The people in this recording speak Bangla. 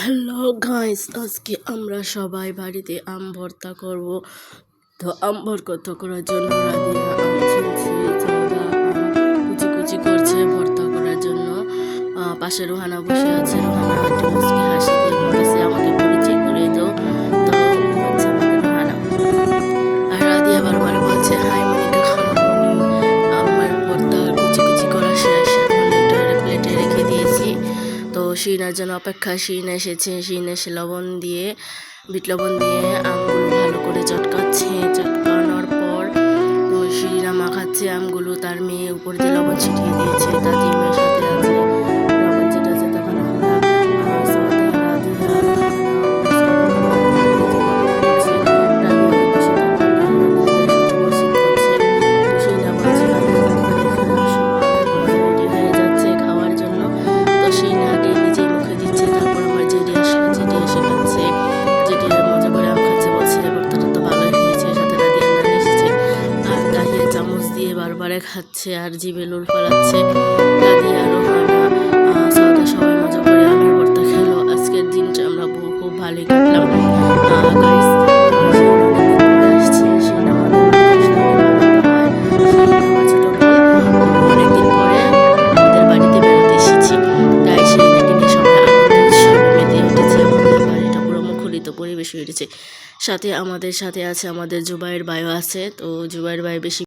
হ্যালো গাইস, আজকে আমরা সবাই বাড়িতে আম ভর্তা করব। তো আম ভর্তা করার জন্য রাধিয়া আম ছিলছে, জায়গা কুচি কুচি করছে ভর্তা করার জন্য। পাশে রোহানা বসে আছে। রোহানা একটু মুচকি হাসি দিয়ে বলতেছে, আমাকে পরিচয় করে দাও। তো ও হচ্ছে আমাদের রোহানা। আর রাধিয়া বারবার বলছে, হাই মনিকা খালামণি, আমার ভর্তা কুচি কুচি করা শেষ, এখন এটা প্লেটে রেখে দিয়েছি। তো শিনার জন্য অপেক্ষা। শিন এসেছে, শিন এসে বিট লবণ দিয়ে আমগুলো ভালো করে চটকাচ্ছে। চটকানোর পর তো শিনা মাখাচ্ছে আমগুলো। তার মেয়ে উপর দিয়ে লবণ ছিটিয়ে দিয়েছে। তার যে মেয়ের সাথে আছে লবণ ছিটাচ্ছে। তখন আমরা বারবারে খাচ্ছে আর জিভে লোল ফেলাচ্ছে। রাধিয়া, রোহানা, সাউদা সবাই মজা করে আমের ভর্তা খেলো। আজকের দিনটা আমরা খুব ভালোই কাটলাম। গাইস, অনেকদিন পরে আমাদের বাড়িতে বেড়াতে এসেছি। তাই সেই নিয়ে সবাই আনন্দ উৎসবে মেতে উঠেছে। আমাদের বাড়িটা পুরো মুখরিত পরিবেশ হয়ে উঠেছে। সাথে আমাদের সাথে আছে আমাদের জুবাইর ভাইও আছে। তো জুবাইর ভাই বেশি